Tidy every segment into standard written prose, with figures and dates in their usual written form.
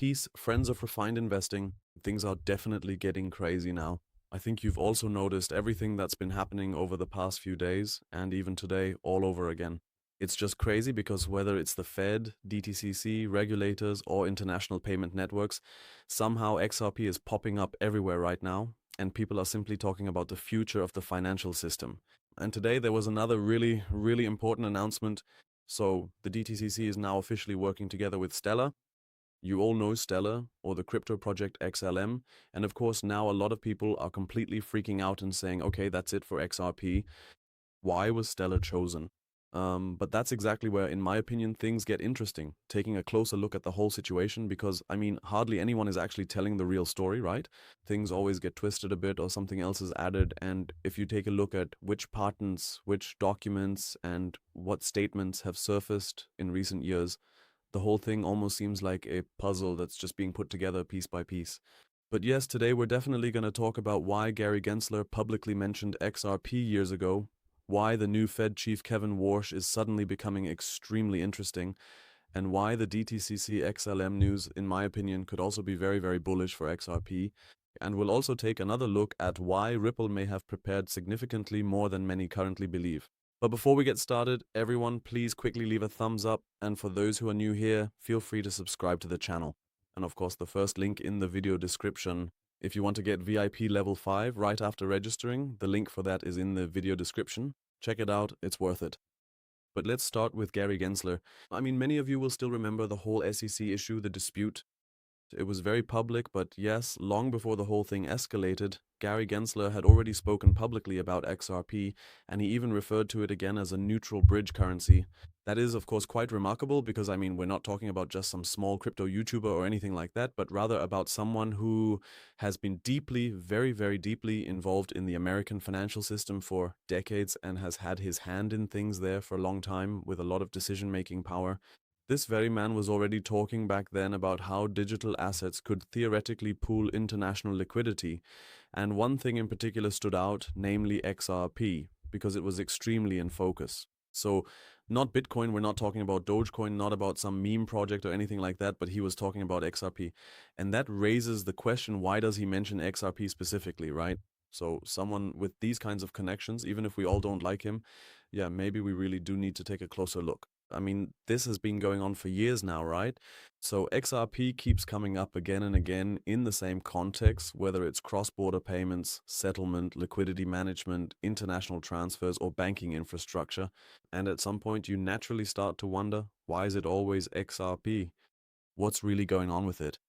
Peace, friends of refined investing. Things are definitely getting crazy now. I think you've also noticed everything that's been happening over the past few days and even today all over again. It's just crazy because whether it's the Fed, DTCC, regulators, or international payment networks, somehow XRP is popping up everywhere right now, and people are simply talking about the future of the financial system. And today there was another really important announcement. So the DTCC is now officially working together with Stellar. You all know Stellar, or the crypto project XLM, and of course now a lot of people are completely freaking out and saying, okay, that's it for XRP. Why was Stellar chosen? But that's exactly where, in my opinion, things get interesting, taking a closer look at the whole situation, because, I mean, hardly anyone is actually telling the real story, right? Things always get twisted a bit or something else is added, and if you take a look at which patents, which documents, and what statements have surfaced in recent years, the whole thing almost seems like a puzzle that's just being put together piece by piece. But yes, today we're definitely going to talk about why Gary Gensler publicly mentioned XRP years ago, why the new Fed chief Kevin Warsh is suddenly becoming extremely interesting, and why the DTCC XLM news, in my opinion, could also be very bullish for XRP. And we'll also take another look at why Ripple may have prepared significantly more than many currently believe. But before we get started, everyone, please quickly leave a thumbs up, and for those who are new here, feel free to subscribe to the channel. And of course, the first link in the video description. If you want to get VIP level 5 right after registering, the link for that is in the video description. Check it out, it's worth it. But let's start with Gary Gensler. I mean, many of you will still remember the whole SEC issue, the dispute. It was very public, but yes, long before the whole thing escalated, Gary Gensler had already spoken publicly about XRP, and he even referred to it again as a neutral bridge currency. That is, of course, quite remarkable because, I mean, we're not talking about just some small crypto YouTuber or anything like that, but rather about someone who has been deeply, very deeply involved in the American financial system for decades and has had his hand in things there for a long time with a lot of decision-making power. This very man was already talking back then about how digital assets could theoretically pool international liquidity, and one thing in particular stood out, namely XRP, because it was extremely in focus. So, not Bitcoin, we're not talking about Dogecoin, not about some meme project or anything like that, but he was talking about XRP. And that raises the question, why does he mention XRP specifically, right? So someone with these kinds of connections, even if we all don't like him, yeah, maybe we really do need to take a closer look. I mean, this has been going on for years now, right? So XRP keeps coming up again and again in the same context, whether it's cross-border payments, settlement, liquidity management, international transfers, or banking infrastructure. And at some point, you naturally start to wonder, why is it always XRP? What's really going on with it?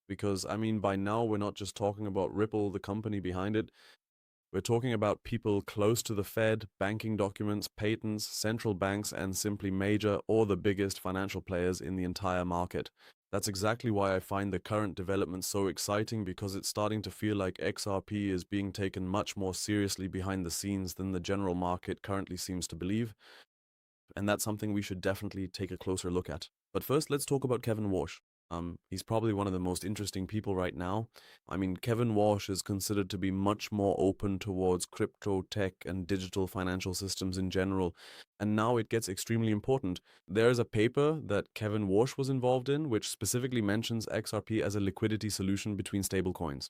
Because, I mean, by now, we're not just talking about Ripple, the company behind it. We're talking about people close to the Fed, banking documents, patents, central banks, and simply major or the biggest financial players in the entire market. That's exactly why I find the current development so exciting, because it's starting to feel like XRP is being taken much more seriously behind the scenes than the general market currently seems to believe. And that's something we should definitely take a closer look at. But first, let's talk about Kevin Warsh. He's probably one of the most interesting people right now. I mean, Kevin Warsh is considered to be much more open towards crypto, tech, and digital financial systems in general. And now it gets extremely important. There is a paper that Kevin Warsh was involved in, which specifically mentions XRP as a liquidity solution between stablecoins.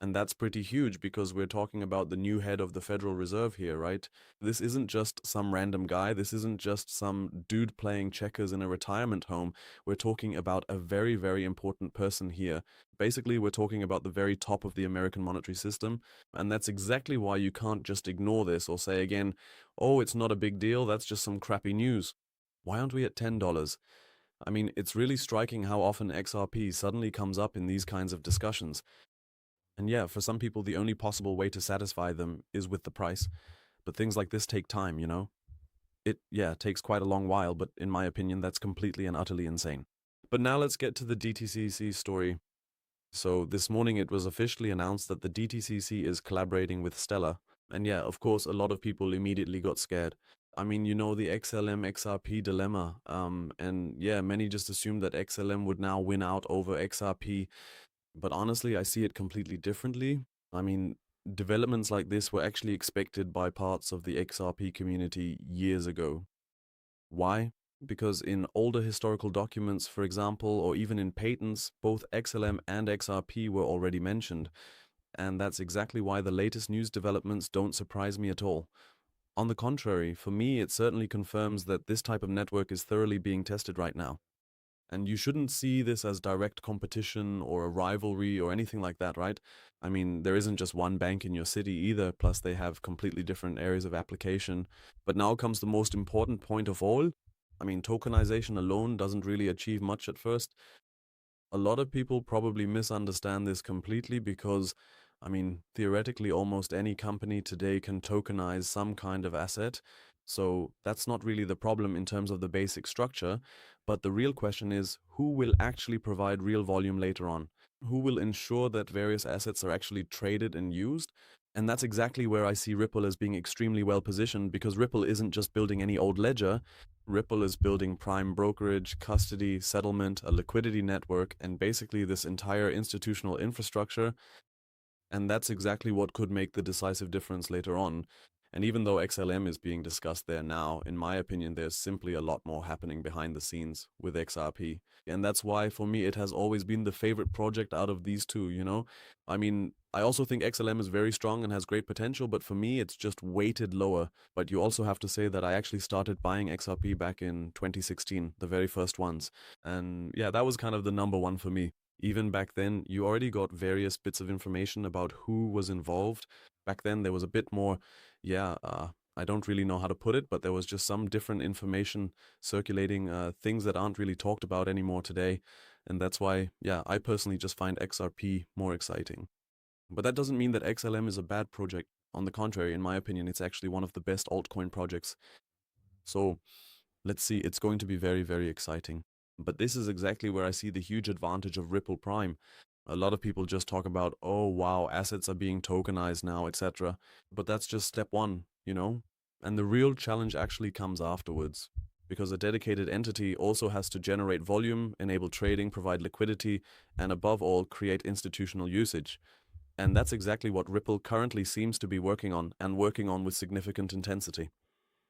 And that's pretty huge because we're talking about the new head of the Federal Reserve here, right? This isn't just some random guy. This isn't just some dude playing checkers in a retirement home. We're talking about a very important person here. Basically, we're talking about the very top of the American monetary system. And that's exactly why you can't just ignore this or say again, oh, it's not a big deal. That's just some crappy news. Why aren't we at $10? I mean, it's really striking how often XRP suddenly comes up in these kinds of discussions. And yeah, for some people, the only possible way to satisfy them is with the price. But things like this take time, you know? It takes quite a long while, but in my opinion, that's completely and utterly insane. But now let's get to the DTCC story. So this morning it was officially announced that the DTCC is collaborating with Stellar. And yeah, of course, a lot of people immediately got scared. I mean, you know, the XLM XRP dilemma. And yeah, many just assumed that XLM would now win out over XRP. But honestly, I see it completely differently. I mean, developments like this were actually expected by parts of the XRP community years ago. Why? because in older historical documents, for example, or even in patents, both XLM and XRP were already mentioned. And that's exactly why the latest news developments don't surprise me at all. On the contrary, for me, it certainly confirms that this type of network is thoroughly being tested right now. And you shouldn't see this as direct competition or a rivalry or anything like that, right? I mean, there isn't just one bank in your city either, plus they have completely different areas of application. But now comes the most important point of all. I mean, tokenization alone doesn't really achieve much at first. A lot of people probably misunderstand this completely because, I mean, theoretically, almost any company today can tokenize some kind of asset. So that's not really the problem in terms of the basic structure. But the real question is who will actually provide real volume later on? Who will ensure that various assets are actually traded and used? And that's exactly where I see Ripple as being extremely well positioned because Ripple isn't just building any old ledger. Ripple is building prime brokerage, custody, settlement, a liquidity network, and basically this entire institutional infrastructure. And that's exactly what could make the decisive difference later on. And even though XLM is being discussed there now, in my opinion, there's simply a lot more happening behind the scenes with XRP. And that's why, for me, it has always been the favorite project out of these two, you know? I mean, I also think XLM is very strong and has great potential, but for me, it's just weighted lower. But you also have to say that I actually started buying XRP back in 2016, the very first ones. And yeah, that was kind of the number one for me. Even back then, you already got various bits of information about who was involved. Back then, there was a bit more, yeah, I don't really know how to put it, but there was just some different information circulating, things that aren't really talked about anymore today. And that's why, yeah, I personally just find XRP more exciting. But that doesn't mean that XLM is a bad project. On the contrary, in my opinion, it's actually one of the best altcoin projects. So let's see, it's going to be very, very exciting. But this is exactly where I see the huge advantage of Ripple Prime. A lot of people just talk about, oh wow, assets are being tokenized now, etc. But that's just step one, you know? And the real challenge actually comes afterwards. Because a dedicated entity also has to generate volume, enable trading, provide liquidity, and above all, create institutional usage. And that's exactly what Ripple currently seems to be working on, and working on with significant intensity.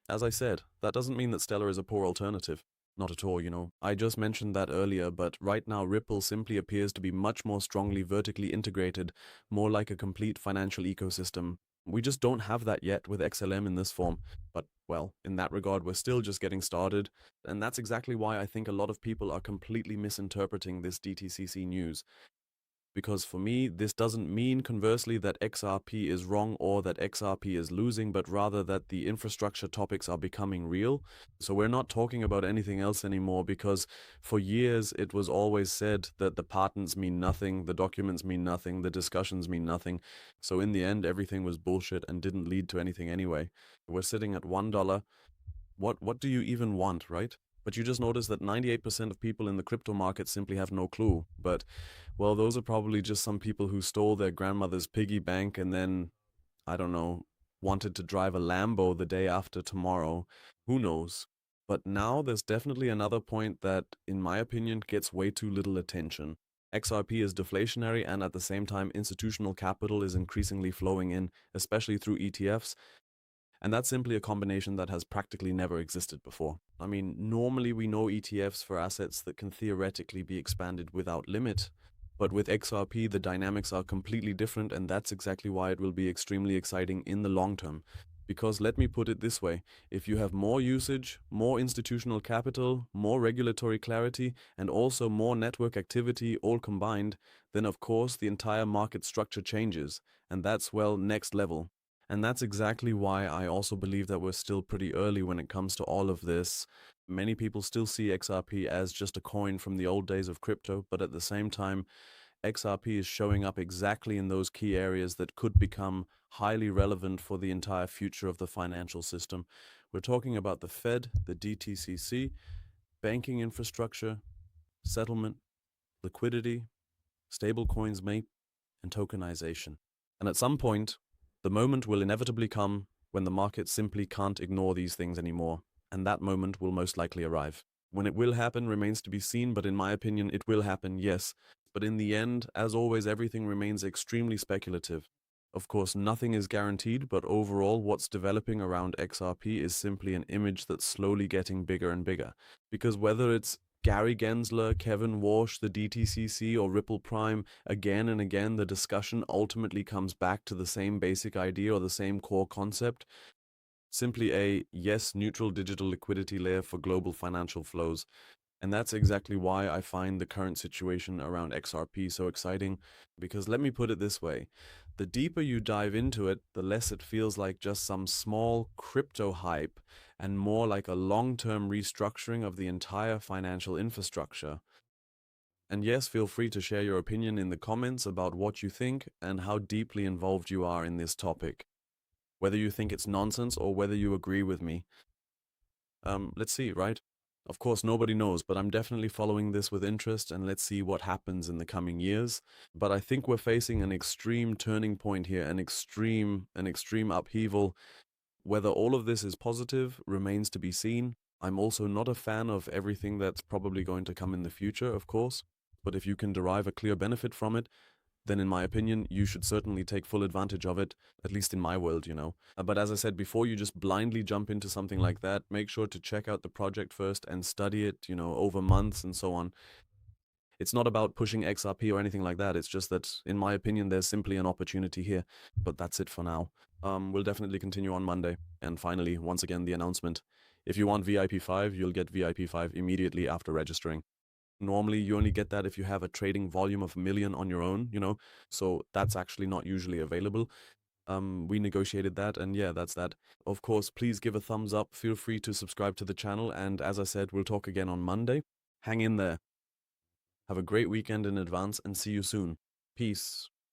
As I said, that doesn't mean that Stellar is a poor alternative. Not at all, you know. I just mentioned that earlier, but right now Ripple simply appears to be much more strongly vertically integrated, more like a complete financial ecosystem. We just don't have that yet with XLM in this form. But, well, in that regard, we're still just getting started. And that's exactly why I think a lot of people are completely misinterpreting this DTCC news. Because for me, this doesn't mean conversely that XRP is wrong or that XRP is losing, but rather that the infrastructure topics are becoming real. So we're not talking about anything else anymore because for years it was always said that the patents mean nothing, the documents mean nothing, the discussions mean nothing. So in the end, everything was bullshit and didn't lead to anything anyway. We're sitting at $1. What do you even want, right? But you just notice that 98% of people in the crypto market simply have no clue. But, well, those are probably just some people who stole their grandmother's piggy bank and then, I don't know, wanted to drive a Lambo the day after tomorrow. Who knows? But now there's definitely another point that, in my opinion, gets way too little attention. XRP is deflationary, and at the same time, institutional capital is increasingly flowing in, especially through ETFs, and that's simply a combination that has practically never existed before. I mean, normally we know ETFs for assets that can theoretically be expanded without limit, but with XRP, the dynamics are completely different, and that's exactly why it will be extremely exciting in the long term. Because let me put it this way, if you have more usage, more institutional capital, more regulatory clarity, and also more network activity all combined, then of course the entire market structure changes, and that's, well, next level. And that's exactly why I also believe that we're still pretty early when it comes to all of this. Many people still see XRP as just a coin from the old days of crypto, but at the same time, XRP is showing up exactly in those key areas that could become highly relevant for the entire future of the financial system. We're talking about the Fed, the DTCC, banking infrastructure, settlement, liquidity, stablecoins, MAPE, and tokenization. And at some point, the moment will inevitably come when the market simply can't ignore these things anymore, and that moment will most likely arrive. When it will happen remains to be seen, but in my opinion, it will happen, yes. But in the end, as always, everything remains extremely speculative. Of course, nothing is guaranteed, but overall, what's developing around XRP is simply an image that's slowly getting bigger and bigger. Because whether it's Gary Gensler, Kevin Walsh, the DTCC, or Ripple Prime, again and again, the discussion ultimately comes back to the same basic idea or the same core concept. Simply a, yes, neutral digital liquidity layer for global financial flows. And that's exactly why I find the current situation around XRP so exciting, because let me put it this way. The deeper you dive into it, the less it feels like just some small crypto hype and more like a long-term restructuring of the entire financial infrastructure. And yes, feel free to share your opinion in the comments about what you think and how deeply involved you are in this topic. Whether you think it's nonsense or whether you agree with me. Let's see, right? Of course, nobody knows, but I'm definitely following this with interest, and let's see what happens in the coming years. But I think we're facing an extreme turning point here, an extreme upheaval. Whether all of this is positive remains to be seen. I'm also not a fan of everything that's probably going to come in the future, of course. But if you can derive a clear benefit from it, then in my opinion, you should certainly take full advantage of it, at least in my world, you know. But as I said, before you just blindly jump into something like that, make sure to check out the project first and study it, you know, over months and so on. It's not about pushing XRP or anything like that. It's just that, in my opinion, there's simply an opportunity here. But that's it for now. We'll definitely continue on Monday. And finally, once again, the announcement. If you want VIP 5, you'll get VIP 5 immediately after registering. Normally, you only get that if you have a trading volume of 1 million on your own, you know, so that's actually not usually available. We negotiated that, and yeah, that's that. Of course, please give a thumbs up. Feel free to subscribe to the channel, and as I said, we'll talk again on Monday. Hang in there. Have a great weekend in advance, and see you soon. Peace.